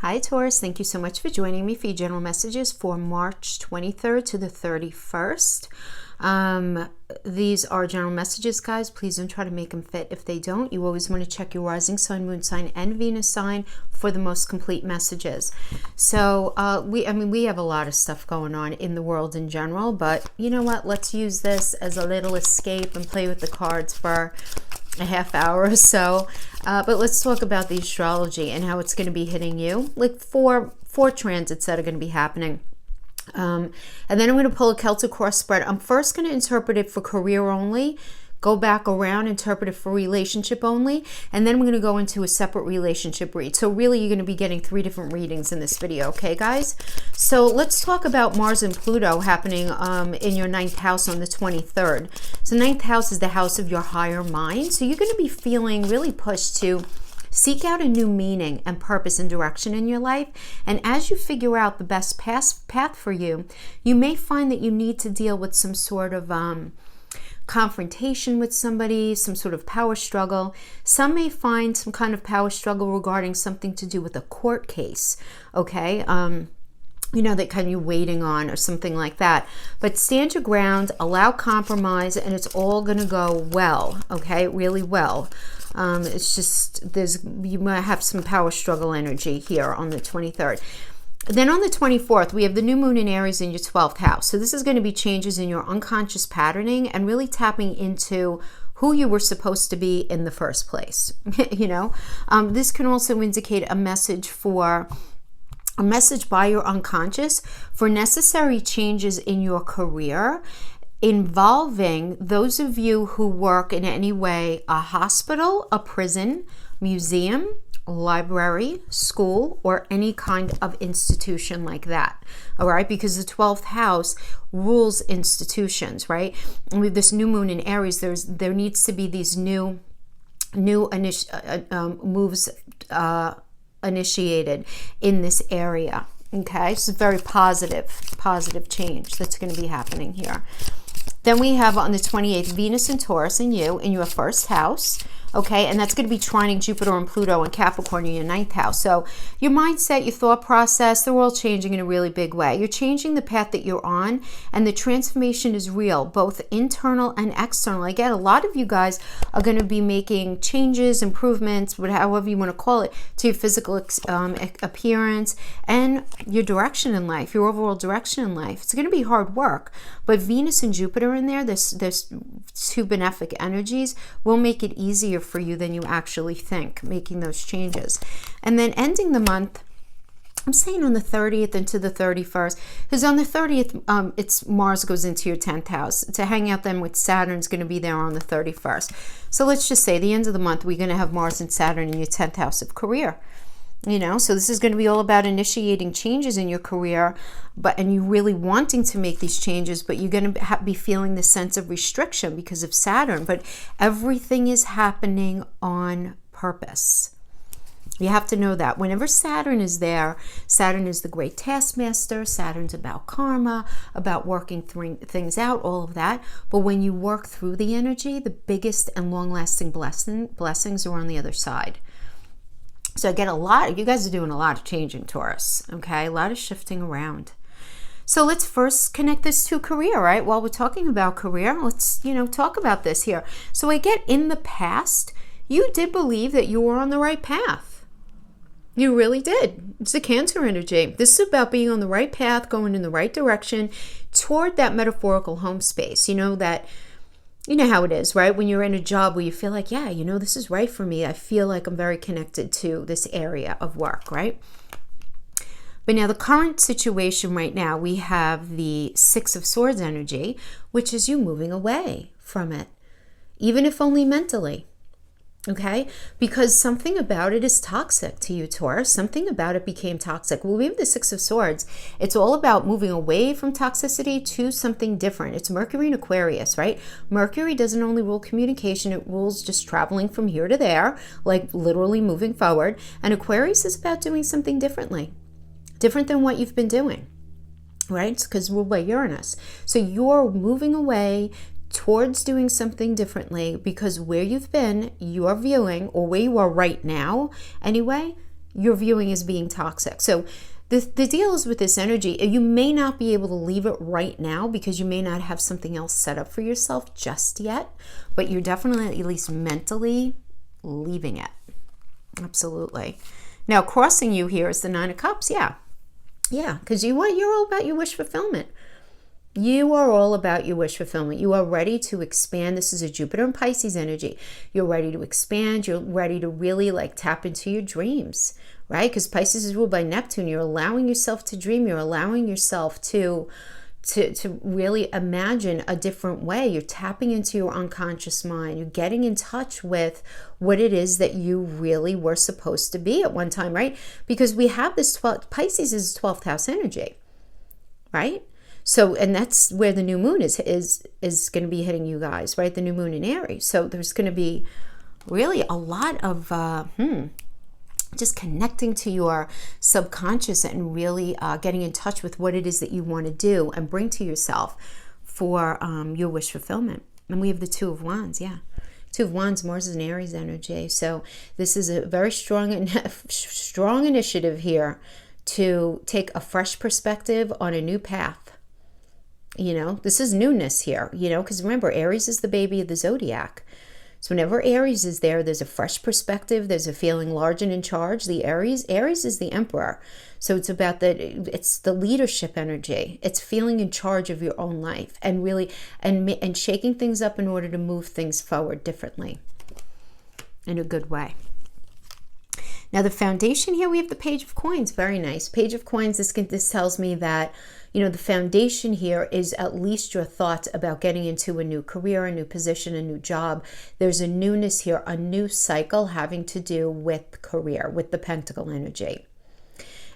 Hi Taurus, thank you so much for joining me for your general messages for March 23rd to the 31st. These are general messages, guys. Please don't try to make them fit if they don't. You always want to check your rising sign, moon sign, and Venus sign for the most complete messages. So we have a lot of stuff going on in the world in general, but you know what? Let's use this as a little escape and play with the cards for a half hour or so. But let's talk about the astrology and how it's going to be hitting you. Like four transits that are going to be happening. And then I'm going to pull a Celtic cross spread. I'm first going to interpret it for career only, go back around, interpret it for relationship only, and then we're going to go into a separate relationship read. So really you're going to be getting 3 different readings in this video, okay guys? So let's talk about Mars and Pluto happening in your 9th house on the 23rd. So 9th house is the house of your higher mind. So you're going to be feeling really pushed to seek out a new meaning and purpose and direction in your life. And as you figure out the best path for you, you may find that you need to deal with some sort of confrontation with somebody, some sort of power struggle. Some may find some kind of power struggle regarding something to do with a court case, okay? That kind of you're waiting on or something like that. But stand your ground, allow compromise, and it's all going to go well, okay? Really well. It's just, you might have some power struggle energy here on the 23rd. Then on the 24th, we have the new moon in Aries in your 12th house. So this is going to be changes in your unconscious patterning and really tapping into who you were supposed to be in the first place. This can also indicate a message by your unconscious for necessary changes in your career, involving those of you who work in any way a hospital, a prison, museum, library, school, or any kind of institution like that. All right, because the 12th house rules institutions, right? And with this new moon in Aries, there needs to be these new moves initiated in this area. Okay, so very positive change that's going to be happening here. Then we have on the 28th, Venus and Taurus in your first house. Okay, and that's going to be trining Jupiter and Pluto and Capricorn in your 9th house. So your mindset, your thought process, they're all changing in a really big way. You're changing the path that you're on, and the transformation is real, both internal and external. Again, a lot of you guys are going to be making changes, improvements, however you want to call it, to your physical appearance and your direction in life, your overall direction in life. It's going to be hard work, but Venus and Jupiter in there, there's 2 benefic energies, will make it easier for you than you actually think, making those changes. And then ending the month, I'm saying on the 30th into the 31st, because on the 30th, it's Mars goes into your 10th house to hang out then with Saturn's going to be there on the 31st. So let's just say the end of the month, we're going to have Mars and Saturn in your 10th house of career. So this is going to be all about initiating changes in your career, and you really wanting to make these changes, but you're going to be feeling the sense of restriction because of Saturn. But everything is happening on purpose. You have to know that. Whenever Saturn is there, Saturn is the great taskmaster. Saturn's about karma, about working things out, all of that. But when you work through the energy, the biggest and long-lasting blessings are on the other side. So I get you guys are doing a lot of changing, Taurus, okay? A lot of shifting around. So let's first connect this to career, right? While we're talking about career, let's, talk about this here. So I get in the past, you did believe that you were on the right path. You really did. It's a Cancer energy. This is about being on the right path, going in the right direction toward that metaphorical home space. You know how it is, right? When you're in a job where you feel like, yeah, this is right for me. I feel like I'm very connected to this area of work, right? But now the current situation right now, we have the 6 of Swords energy, which is you moving away from it, even if only mentally. Okay, because something about it is toxic to you, Taurus. Something about it became toxic. Well, we have the 6 of Swords. It's all about moving away from toxicity to something different. It's Mercury in Aquarius, right? Mercury doesn't only rule communication. It rules just traveling from here to there, like literally moving forward. And Aquarius is about doing something different than what you've been doing, right? Because ruled by Uranus. So you're moving away towards doing something differently because where you've been, you're viewing, or where you are right now anyway, you're viewing as being toxic. So the deal is with this energy, you may not be able to leave it right now because you may not have something else set up for yourself just yet, but you're definitely at least mentally leaving it. Absolutely. Now, crossing you here is the Nine of Cups. Yeah, because you're all about your wish fulfillment. You are all about your wish fulfillment. You are ready to expand. This is a Jupiter and Pisces energy. You're ready to expand. You're ready to really like tap into your dreams, right? Because Pisces is ruled by Neptune. You're allowing yourself to dream. You're allowing yourself to really imagine a different way. You're tapping into your unconscious mind. You're getting in touch with what it is that you really were supposed to be at one time, right? Because we have this Pisces is 12th house energy, right? So, and that's where the new moon is going to be hitting you guys, right? The new moon in Aries. So there's going to be really a lot of just connecting to your subconscious and really getting in touch with what it is that you want to do and bring to yourself for your wish fulfillment. And we have the Two of Wands, yeah. Two of Wands, Mars is an Aries energy. So this is a very strong initiative here to take a fresh perspective on a new path. You know, this is newness here, you know, because remember, Aries is the baby of the zodiac. So whenever Aries is there, there's a fresh perspective. There's a feeling large and in charge. The Aries is the emperor. So it's about it's the leadership energy. It's feeling in charge of your own life and really, and shaking things up in order to move things forward differently in a good way. Now the foundation here, we have the Page of Coins. Very nice. Page of Coins, this tells me that, you know, the foundation here is at least your thoughts about getting into a new career, a new position, a new job. There's a newness here, a new cycle having to do with career, with the Pentacle energy.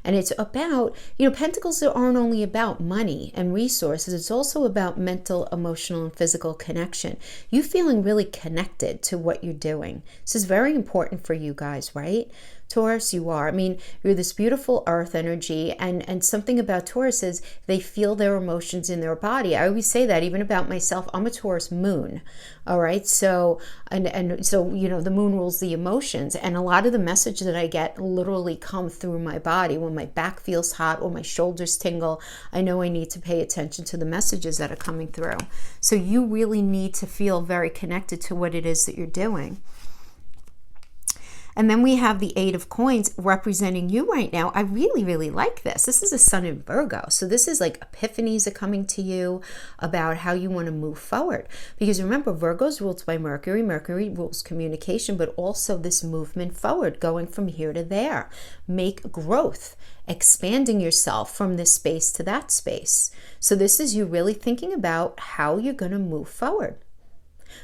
And it's about, you know, Pentacles aren't only about money and resources. It's also about mental, emotional, and physical connection. You feeling really connected to what you're doing. This is very important for you guys, right? Taurus, you are. I mean, you're this beautiful earth energy, and something about Taurus is they feel their emotions in their body. I always say that even about myself. I'm a Taurus moon, all right? So, and so, you know, the moon rules the emotions, and a lot of the message that I get literally come through my body. When my back feels hot or my shoulders tingle, I know I need to pay attention to the messages that are coming through. So you really need to feel very connected to what it is that you're doing. And then we have the Eight of Coins representing you right now. I really, really like this. This is a Sun in Virgo. So this is like epiphanies are coming to you about how you want to move forward. Because remember, Virgo's ruled by Mercury. Mercury rules communication, but also this movement forward, going from here to there. Make growth, expanding yourself from this space to that space. So this is you really thinking about how you're going to move forward.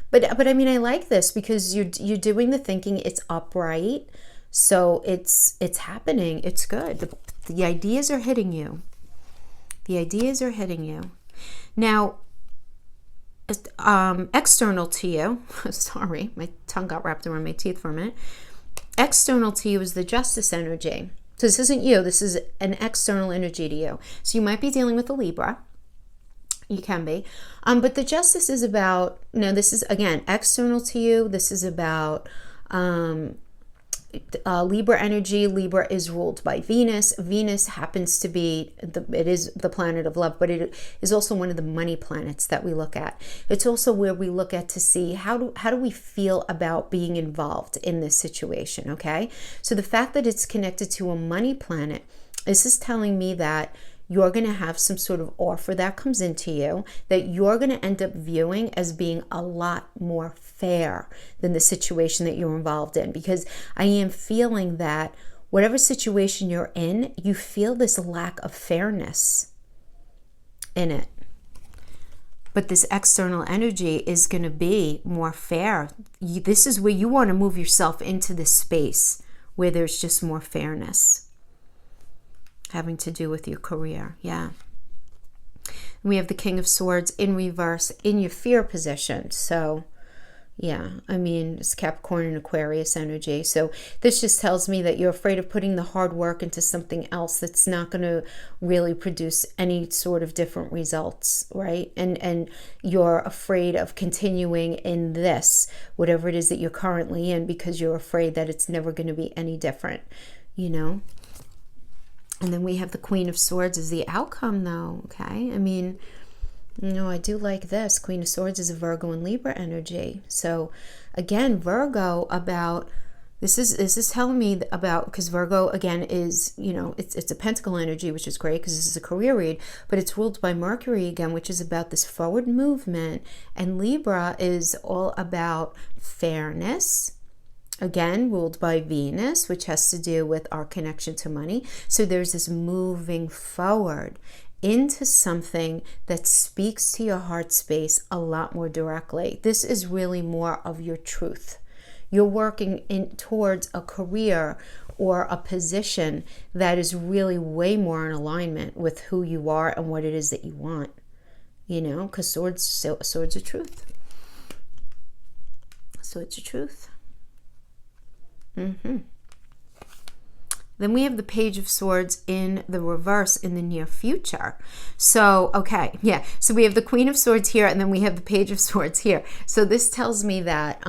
But I mean, I like this because you're doing the thinking. It's upright, so it's happening. It's good. The ideas are hitting you. The ideas are hitting you. Now, external to you. Sorry, my tongue got wrapped around my teeth for a minute. External to you is the Justice energy. So this isn't you. This is an external energy to you. So you might be dealing with a Libra. You can be. But the Justice is about, this is, again, external to you. This is about Libra energy. Libra is ruled by Venus. Venus happens to be, it is the planet of love, but it is also one of the money planets that we look at. It's also where we look at to see how do we feel about being involved in this situation, okay? So the fact that it's connected to a money planet, this is telling me that you're going to have some sort of offer that comes into you that you're going to end up viewing as being a lot more fair than the situation that you're involved in. Because I am feeling that whatever situation you're in, you feel this lack of fairness in it. But this external energy is going to be more fair. This is where you want to move yourself into this space where there's just more fairness. Having to do with your career, yeah. We have the King of Swords in reverse in your fear position. So, yeah, I mean, it's Capricorn and Aquarius energy. So this just tells me that you're afraid of putting the hard work into something else that's not going to really produce any sort of different results, right? And you're afraid of continuing in this, whatever it is that you're currently in, because you're afraid that it's never going to be any different. you know. And then we have the Queen of Swords as the outcome, though, okay? I mean, you know, I do like this. Queen of Swords is a Virgo and Libra energy. So, again, Virgo about... This is telling me about, because Virgo, again, is, you know, it's a pentacle energy, which is great because this is a career read, but it's ruled by Mercury again, which is about this forward movement. And Libra is all about fairness, again, ruled by Venus, which has to do with our connection to money. So there's this moving forward into something that speaks to your heart space a lot more directly. This is really more of your truth. You're working towards a career or a position that is really way more in alignment with who you are and what it is that you want. You know, because swords are truth. Swords are truth. Then we have the Page of Swords in the reverse in the near future. So, okay, yeah. So we have the Queen of Swords here, and then we have the Page of Swords here. So this tells me that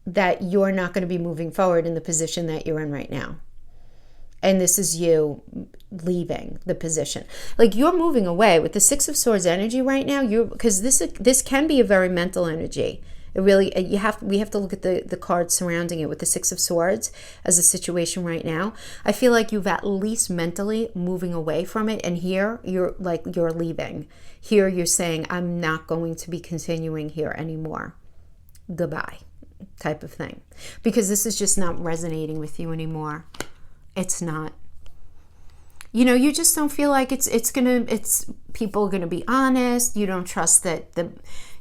that you're not going to be moving forward in the position that you're in right now. And this is you leaving the position. Like, you're moving away with the Six of Swords energy right now. Because this can be a very mental energy. It really, we have to look at the cards surrounding it with the Six of Swords as a situation right now. I feel like you've at least mentally moving away from it. And here you're leaving. Here you're saying, I'm not going to be continuing here anymore. Goodbye. Type of thing, because this is just not resonating with you anymore. It's not. You know, you just don't feel like it's people are gonna be honest. You don't trust that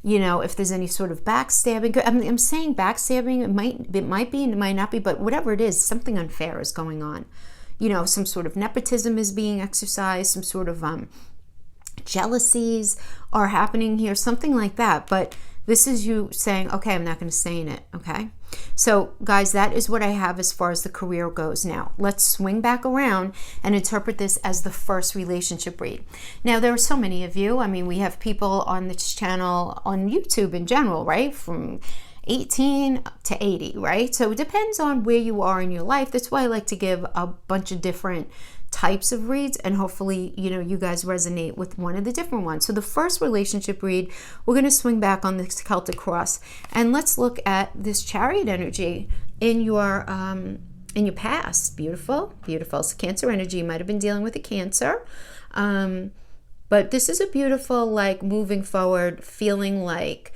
you know, if there's any sort of backstabbing. I'm saying backstabbing. It might be and it might not be, but whatever it is, something unfair is going on. You know, some sort of nepotism is being exercised. Some sort of jealousies are happening here. Something like that, but. This is you saying, okay, I'm not going to stay in it, okay? So, guys, that is what I have as far as the career goes. Now, let's swing back around and interpret this as the first relationship read. Now, there are so many of you. I mean, we have people on this channel, on YouTube in general, right? From 18 to 80, right? So it depends on where you are in your life. That's why I like to give a bunch of different types of reads, and hopefully, you know, you guys resonate with one of the different ones. So the first relationship read, we're going to swing back on this Celtic cross, and let's look at this Chariot energy in your past. Beautiful, beautiful. So Cancer energy, you might have been dealing with a Cancer, but this is a beautiful, like, moving forward, feeling like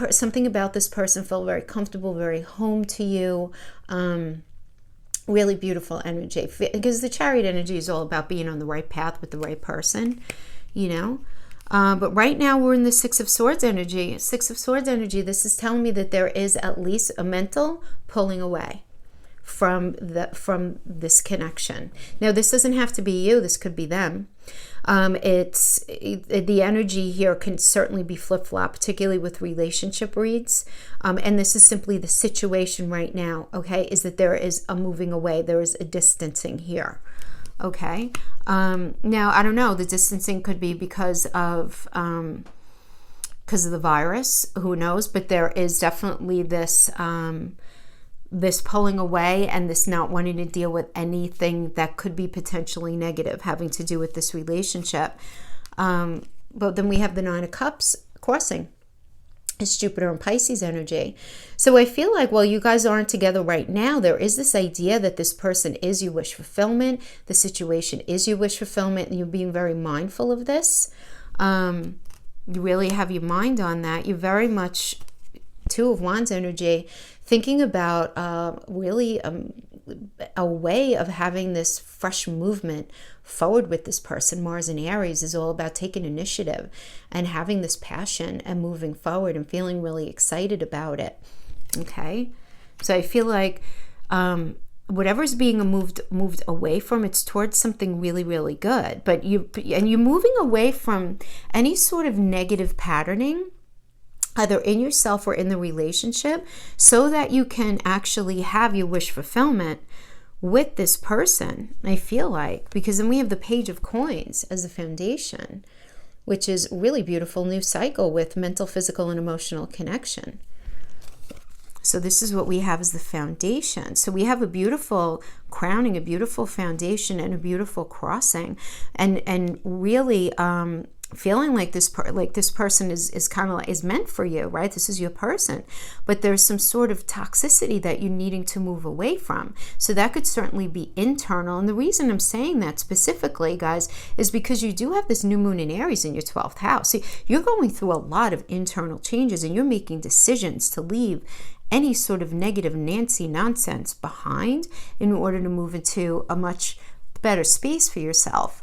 something about this person felt very comfortable, very home to you. Really beautiful energy, because the Chariot energy is all about being on the right path with the right person, you know. But right now we're in the Six of Swords energy. Six of Swords energy, this is telling me that there is at least a mental pulling away from this connection. Now, this doesn't have to be you. This could be them. The energy here can certainly be flip-flop, particularly with relationship reads. And this is simply the situation right now, okay, is that there is a moving away. There is a distancing here, okay? Now, I don't know. The distancing could be because of the virus. Who knows? But there is definitely this pulling away and this not wanting to deal with anything that could be potentially negative having to do with this relationship. But then we have the Nine of Cups crossing. It's Jupiter and Pisces energy. So I feel like, well, you guys aren't together right now. There is this idea that this person is your wish fulfillment. The situation is your wish fulfillment, and you're being very mindful of this. You really have your mind on that. You're very much Two of Wands energy, thinking about really a way of having this fresh movement forward with this person. Mars in Aries is all about taking initiative and having this passion and moving forward and feeling really excited about it. Okay, so I feel like whatever's being moved away from, it's towards something really, really good. But you're moving away from any sort of negative patterning, either in yourself or in the relationship, so that you can actually have your wish fulfillment with this person, I feel like. Because then we have the Page of Coins as a foundation, which is really beautiful new cycle with mental, physical, and emotional connection. So this is what we have as the foundation. So we have a beautiful crowning, a beautiful foundation, and a beautiful crossing, and really feeling like this person is kind of like is meant for you, right? This is your person, but there's some sort of toxicity that you're needing to move away from. So that could certainly be internal. And the reason I'm saying that specifically, guys, is because you do have this new moon in Aries in your 12th house. See, you're going through a lot of internal changes, and you're making decisions to leave any sort of negative Nancy nonsense behind in order to move into a much better space for yourself.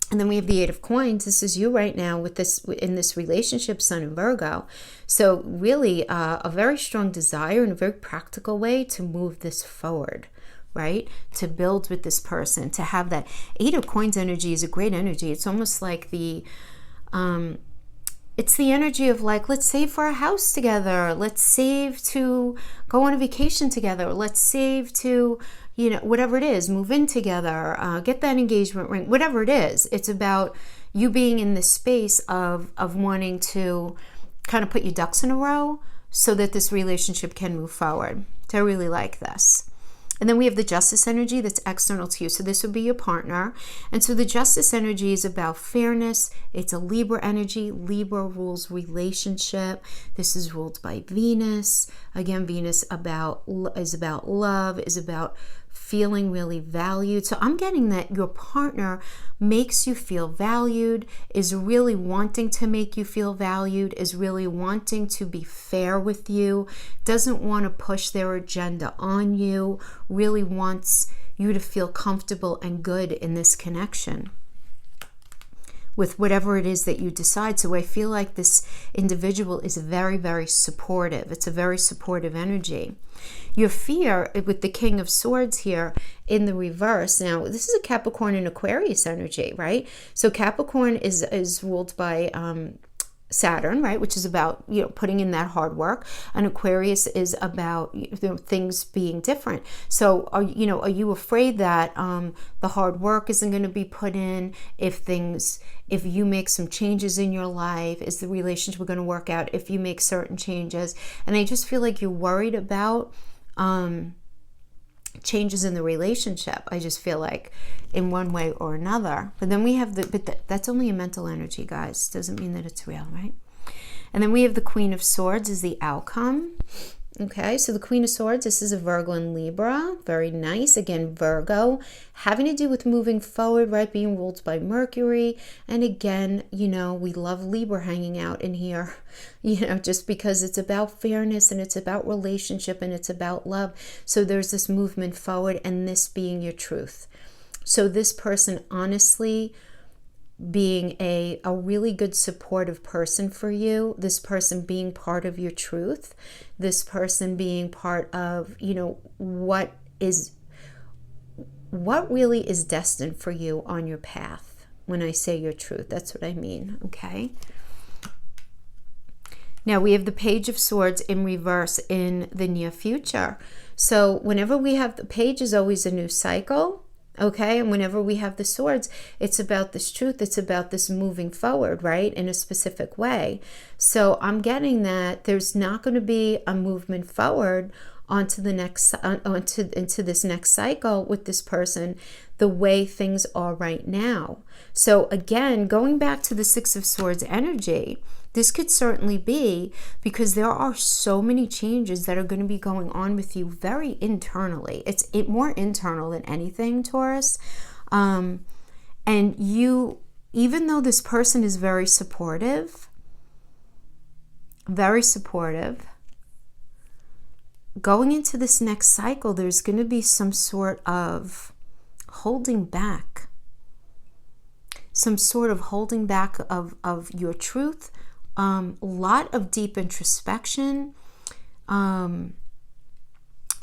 And then we have the Eight of Coins. This is you right now with this in this relationship, Sun and Virgo. So really a very strong desire in a very practical way to move this forward, right? To build with this person, to have that Eight of Coins energy is a great energy. It's almost like it's the energy of like, let's save for a house together. Let's save to go on a vacation together. Let's save to, whatever it is, move in together, get that engagement ring, whatever it is. It's about you being in this space of wanting to kind of put your ducks in a row so that this relationship can move forward. So I really like this. And then we have the Justice energy that's external to you. So this would be your partner. And so the Justice energy is about fairness. It's a Libra energy. Libra rules relationship. This is ruled by Venus. Again, Venus is about love, is about feeling really valued. So I'm getting that your partner makes you feel valued, is really wanting to make you feel valued, is really wanting to be fair with you, doesn't want to push their agenda on you, really wants you to feel comfortable and good in this connection with whatever it is that you decide. So I feel like this individual is very, very supportive. It's a very supportive energy. Your fear with the King of Swords here in the reverse. Now, this is a Capricorn and Aquarius energy, right? So Capricorn is ruled by Saturn, right, which is about putting in that hard work, and Aquarius is about things being different. So are you afraid that the hard work isn't going to be put in if you make some changes in your life? Is the relationship going to work out if you make certain changes? And I just feel like you're worried about changes in the relationship. I just feel like in one way or another. But then we have that's only a mental energy, guys. Doesn't mean that it's real, right? And then we have the Queen of Swords is the outcome. Okay, so the Queen of Swords, this is a Virgo and Libra. Very nice. Again, Virgo, having to do with moving forward, right? Being ruled by Mercury. And again, we love Libra hanging out in here, just because it's about fairness and it's about relationship and it's about love. So there's this movement forward and this being your truth. So this person honestly being a really good supportive person for you, this person being part of your truth, this person being part of, what really is destined for you on your path. When I say your truth, that's what I mean, okay? Now we have the Page of Swords in reverse in the near future. So whenever we have the Page is always a new cycle. Okay, and whenever we have the swords, it's about this truth. It's about this moving forward, right, in a specific way. So I'm getting that there's not going to be a movement forward into this next cycle with this person the way things are right now. So again, going back to the Six of Swords energy, this could certainly be because there are so many changes that are going to be going on with you very internally. It's more internal than anything, Taurus. And you, even though this person is very supportive, going into this next cycle, there's going to be some sort of holding back. Some sort of holding back of your truth. A lot of deep introspection.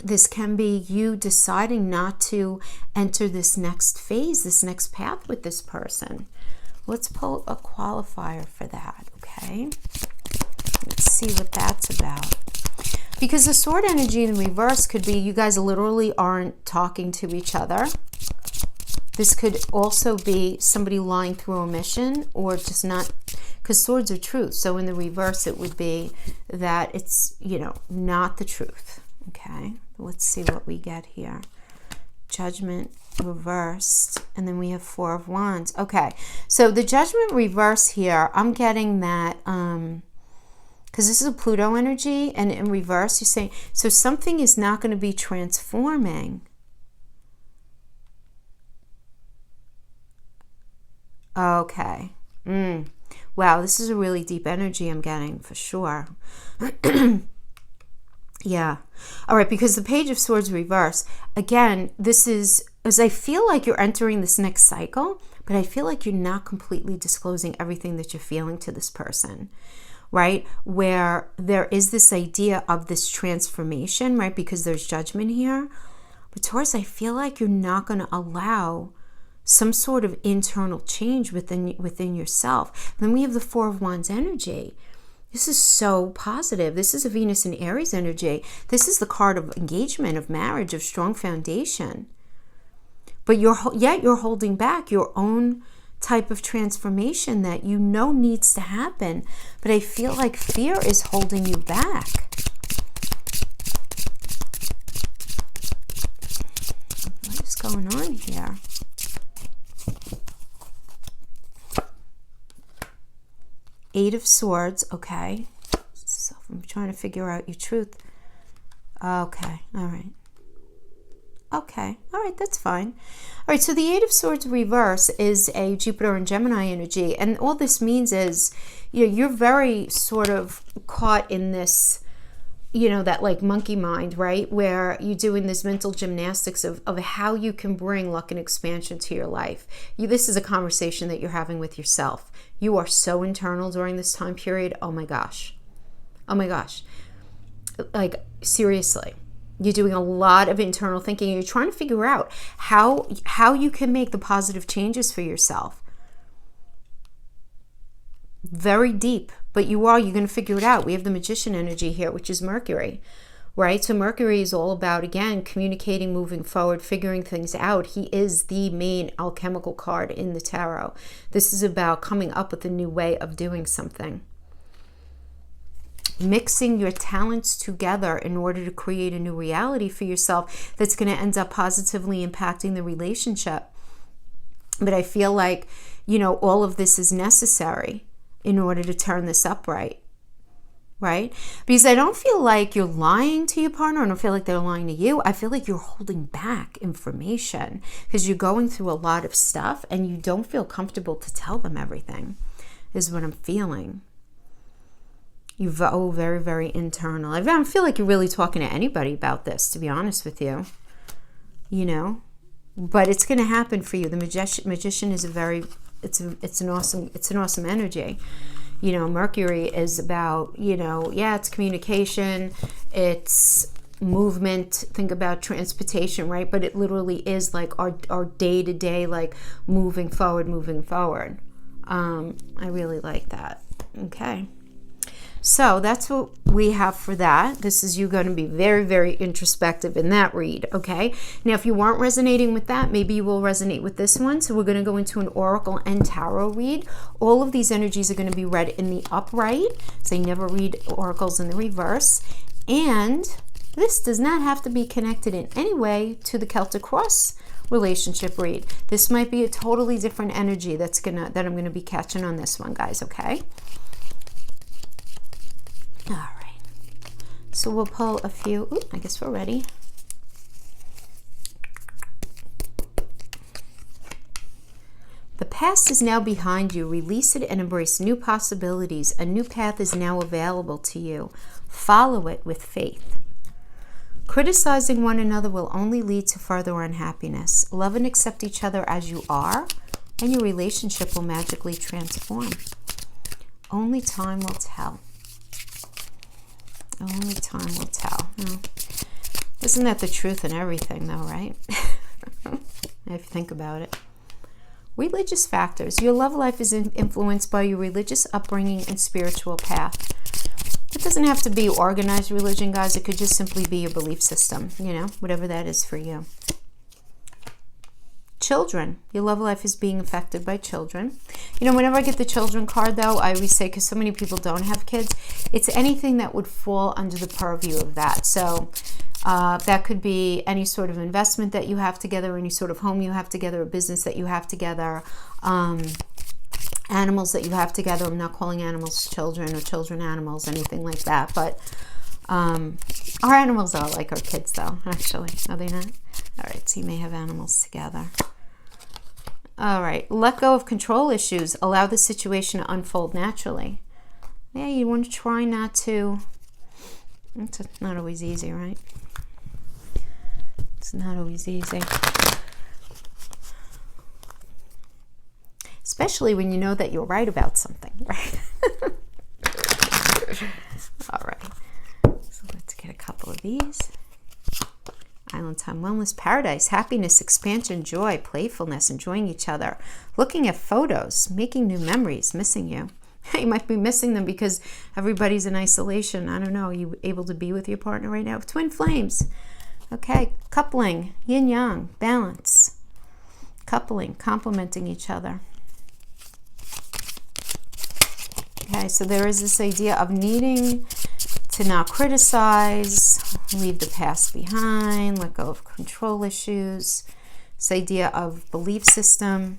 This can be you deciding not to enter this next phase, this next path with this person. Let's pull a qualifier for that, okay? Let's see what that's about. Because the sword energy in reverse could be you guys literally aren't talking to each other. This could also be somebody lying through omission, or just not, because swords are truth. So in the reverse, it would be that it's, you know, not the truth. Okay, let's see what we get here. Judgment reversed, and then we have Four of Wands. Okay, so the Judgment reverse here, I'm getting that, because this is a Pluto energy, and in reverse, you're saying, so something is not going to be transforming. Okay. Wow, this is a really deep energy I'm getting, for sure. Yeah. All right, because the Page of Swords reverse, again, this is, as I feel like you're entering this next cycle, but I feel like you're not completely disclosing everything that you're feeling to this person, right? Where there is this idea of this transformation, right? Because there's judgment here. But Taurus, I feel like you're not going to allow some sort of internal change within yourself. Then we have the Four of Wands energy. This is so positive. This is a Venus and Aries energy. This is the card of engagement, of marriage, of strong foundation. But yet you're holding back your own type of transformation that you know needs to happen. But I feel like fear is holding you back. What is going on here? Eight of Swords, okay. So I'm trying to figure out your truth. Okay, all right. Okay, all right, that's fine. All right, so the Eight of Swords reverse is a Jupiter and Gemini energy. And all this means is, you know, you're very sort of caught in this, you know, that like monkey mind, right? Where you're doing this mental gymnastics of how you can bring luck and expansion to your life. This is a conversation that you're having with yourself. You are so internal during this time period. Oh my gosh. Oh my gosh. Like, seriously. You're doing a lot of internal thinking. You're trying to figure out how you can make the positive changes for yourself. Very deep, but you're going to figure it out. We have the Magician energy here, which is Mercury, right? So Mercury is all about, again, communicating, moving forward, figuring things out. He is the main alchemical card in the tarot. This is about coming up with a new way of doing something. Mixing your talents together in order to create a new reality for yourself that's going to end up positively impacting the relationship. But I feel like, you know, all of this is necessary in order to turn this upright, right? Because I don't feel like you're lying to your partner. I don't feel like they're lying to you. I feel like you're holding back information because you're going through a lot of stuff and you don't feel comfortable to tell them everything, is what I'm feeling. You're very, very internal. I don't feel like you're really talking to anybody about this, to be honest with you, you know, but it's going to happen for you. The magician is it's an awesome energy. You know, Mercury is about, you know, yeah, it's communication, it's movement. Think about transportation, right? But it literally is like our day-to-day, like moving forward. I really like that. Okay. So that's what we have for that. This is you going to be very, very introspective in that read, okay? Now, if you weren't resonating with that, maybe you will resonate with this one. So we're going to go into an Oracle and Tarot read. All of these energies are going to be read in the upright. So I never read oracles in the reverse. And this does not have to be connected in any way to the Celtic Cross relationship read. This might be a totally different energy that I'm going to be catching on this one, guys, okay? All right, so we'll pull a few. Ooh, I guess we're ready. The past is now behind you. Release it and embrace new possibilities. A new path is now available to you. Follow it with faith. Criticizing one another will only lead to further unhappiness. Love and accept each other as you are, and your relationship will magically transform. Only time will tell. Only time will tell. Oh. Isn't that the truth in everything, though, right? If you think about it. Religious factors. Your love life is influenced by your religious upbringing and spiritual path. It doesn't have to be organized religion, guys. It could just simply be your belief system, you know, whatever that is for you. Children. Your love life is being affected by children. You know, whenever I get the children card, though, I always say, because so many people don't have kids, it's anything that would fall under the purview of that. So that could be any sort of investment that you have together, any sort of home you have together, a business that you have together, animals that you have together. I'm not calling animals children or children animals, anything like that. But our animals are like our kids, though, actually. Are they not? All right, so you may have animals together. All right, let go of control issues. Allow the situation to unfold naturally. Yeah, you want to try not to. It's not always easy, right? It's not always easy. Especially when you know that you're right about something, right? All right, so let's get a couple of these. Island time, wellness, paradise, happiness, expansion, joy, playfulness, enjoying each other, looking at photos, making new memories, missing you. You might be missing them because everybody's in isolation. I don't know. Are you able to be with your partner right now? Twin flames. Okay, coupling, yin yang, balance, coupling, complementing each other. Okay, so there is this idea of needing to not criticize, leave the past behind, let go of control issues. This idea of belief system.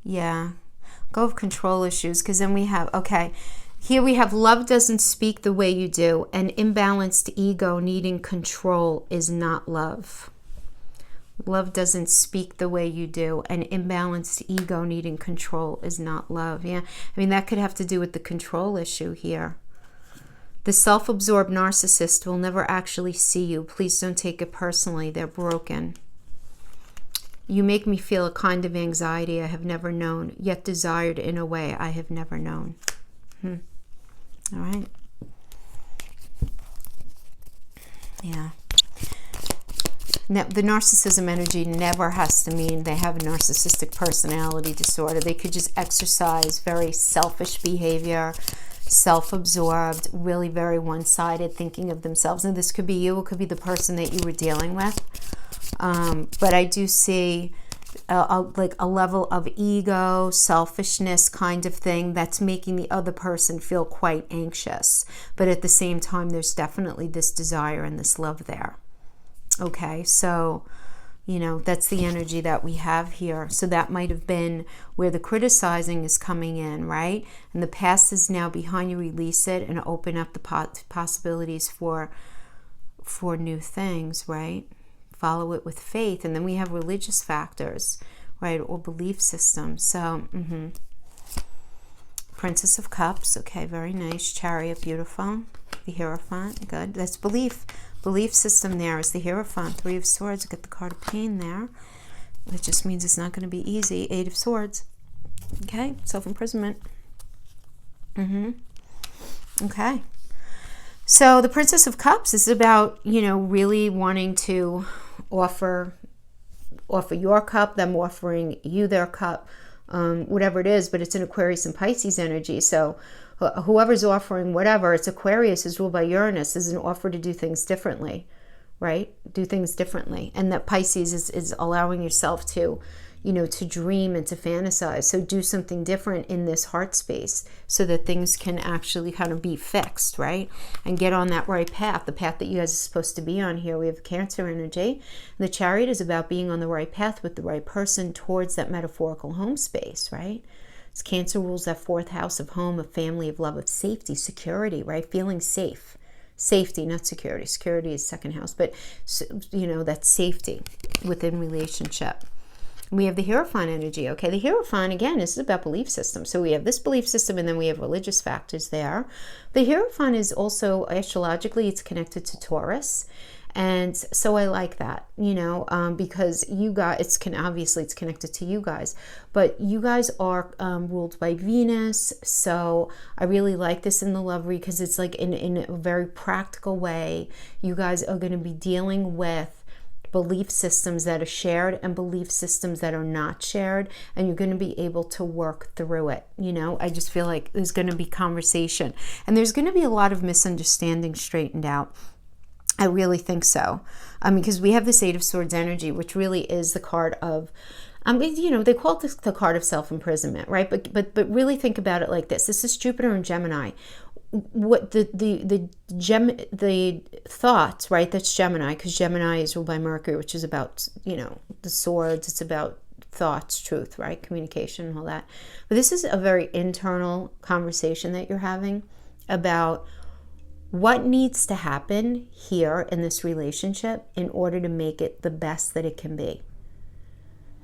Yeah, go of control issues, because then we have, okay, here we have love doesn't speak the way you do. An imbalanced ego needing control is not love. Love doesn't speak the way you do. An imbalanced ego needing control is not love. Yeah, I mean, that could have to do with the control issue here. The self-absorbed narcissist will never actually see you. Please don't take it personally. They're broken. You make me feel a kind of anxiety I have never known, yet desired in a way I have never known. All right. Yeah. Now, the narcissism energy never has to mean they have a narcissistic personality disorder. They could just exercise very selfish behavior, self-absorbed, really very one-sided, thinking of themselves. And this could be you, it could be the person that you were dealing with. But I do see like a level of ego, selfishness kind of thing that's making the other person feel quite anxious. But at the same time, there's definitely this desire and this love there. Okay, so, you know, that's the energy that we have here. So that might have been where the criticizing is coming in, right? And the past is now behind you. Release it and open up the possibilities for new things, right? Follow it with faith. And then we have religious factors, right? Or belief systems. So, Princess of Cups. Okay, very nice. Chariot, beautiful. The Hierophant, good. That's belief. Belief system there is the Hierophant. Three of Swords. Get the card of pain there. It just means it's not going to be easy. Eight of Swords. Okay, self-imprisonment. Okay. So the Princess of Cups is about, you know, really wanting to offer your cup, them offering you their cup, whatever it is, but it's an Aquarius and Pisces energy. So whoever's offering whatever, it's Aquarius is ruled by Uranus, is an offer to do things differently, right? Do things differently. And that Pisces is allowing yourself to, you know, to dream and to fantasize. So do something different in this heart space so that things can actually kind of be fixed, right? And get on that right path, the path that you guys are supposed to be on here. We have Cancer energy. The Chariot is about being on the right path with the right person towards that metaphorical home space, right? As Cancer rules that fourth house of home, of family, of love, of safety, security, right? Feeling safe. Safety, not security. Security is second house, but, you know, that's safety within relationship. We have the Hierophant energy, okay? The Hierophant, again, this is about belief system. So we have this belief system, and then we have religious factors there. The Hierophant is also, astrologically, it's connected to Taurus. And so I like that, you know, because you guys, obviously it's connected to you guys, but you guys are ruled by Venus. So I really like this in the love read because it's like in a very practical way. You guys are going to be dealing with belief systems that are shared and belief systems that are not shared, and you're going to be able to work through it. You know, I just feel like there's going to be conversation, and there's going to be a lot of misunderstanding straightened out. I really think so. Because we have this Eight of Swords energy, which really is the card of, you know, they call it the card of self-imprisonment, right? But really think about it like this. This is Jupiter and Gemini. What the thoughts, right? That's Gemini, because Gemini is ruled by Mercury, which is about, you know, the swords. It's about thoughts, truth, right? Communication and all that. But this is a very internal conversation that you're having about what needs to happen here in this relationship in order to make it the best that it can be.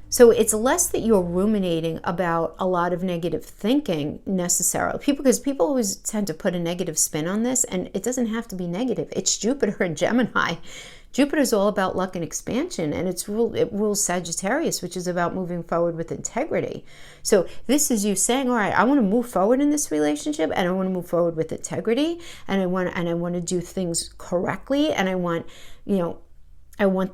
So it's less that you're ruminating about a lot of negative thinking necessarily. Because people always tend to put a negative spin on this, and it doesn't have to be negative. It's Jupiter and Gemini. Jupiter's all about luck and expansion, and it rules Sagittarius, which is about moving forward with integrity. So this is you saying, all right, I want to move forward in this relationship, and I want to move forward with integrity, and I want to do things correctly, and I want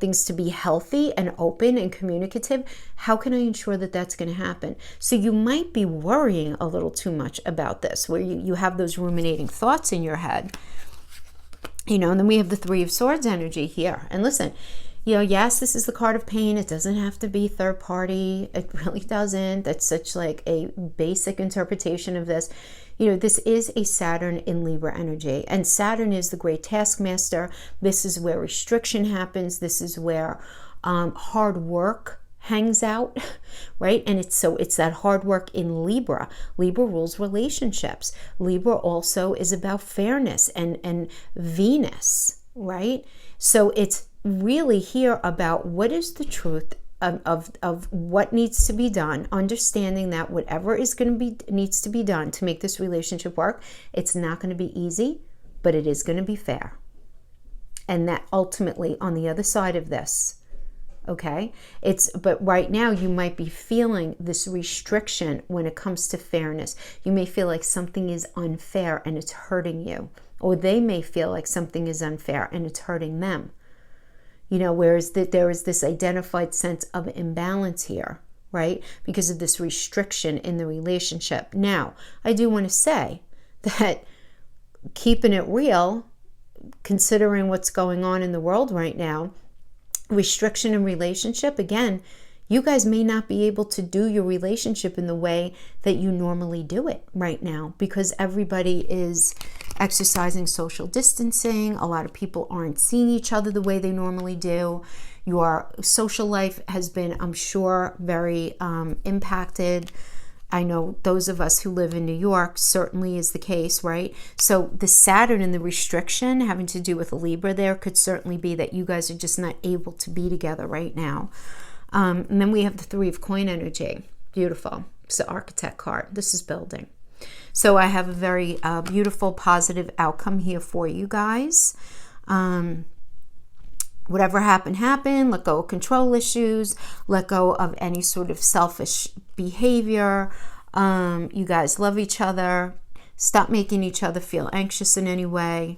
things to be healthy and open and communicative. How can I ensure that that's going to happen? So you might be worrying a little too much about this, where you have those ruminating thoughts in your head. You know, and then we have the Three of Swords energy here. And listen, you know, yes, this is the card of pain. It doesn't have to be third party. It really doesn't. That's such like a basic interpretation of this. You know, this is a Saturn in Libra energy. And Saturn is the great taskmaster. This is where restriction happens. This is where hard work hangs out, right? And it's that hard work in Libra. Libra rules relationships. Libra also is about fairness and Venus, right? So it's really here about what is the truth of what needs to be done, understanding that whatever needs to be done to make this relationship work, it's not going to be easy, but it is going to be fair. And that ultimately on the other side of this, okay, but right now you might be feeling this restriction when it comes to fairness. You may feel like something is unfair and it's hurting you, or they may feel like something is unfair and it's hurting them. You know, whereas there is this identified sense of imbalance here, right? Because of this restriction in the relationship. Now, I do want to say that keeping it real, considering what's going on in the world right now, restriction in relationship, again, you guys may not be able to do your relationship in the way that you normally do it right now, because everybody is exercising social distancing. A lot of people aren't seeing each other the way they normally do. Your social life has been, I'm sure, very impacted. I know those of us who live in New York certainly is the case, right? So the Saturn and the restriction having to do with Libra there could certainly be that you guys are just not able to be together right now. And then we have the Three of Coin energy. Beautiful. It's the Architect card. This is building. So I have a very beautiful, positive outcome here for you guys. Whatever happened. Let go of control issues. Let go of any sort of selfish behavior. You guys love each other. Stop making each other feel anxious in any way.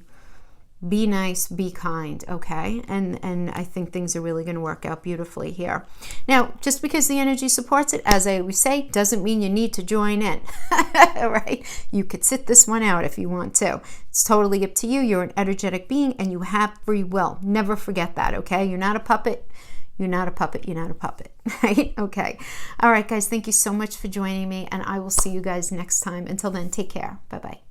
Be nice, be kind, okay? And I think things are really going to work out beautifully here. Now, just because the energy supports it, as I always say, doesn't mean you need to join in, right? You could sit this one out if you want to. It's totally up to you. You're an energetic being and you have free will. Never forget that, okay? You're not a puppet. You're not a puppet. You're not a puppet, right? Okay. All right, guys, thank you so much for joining me, and I will see you guys next time. Until then, take care. Bye-bye.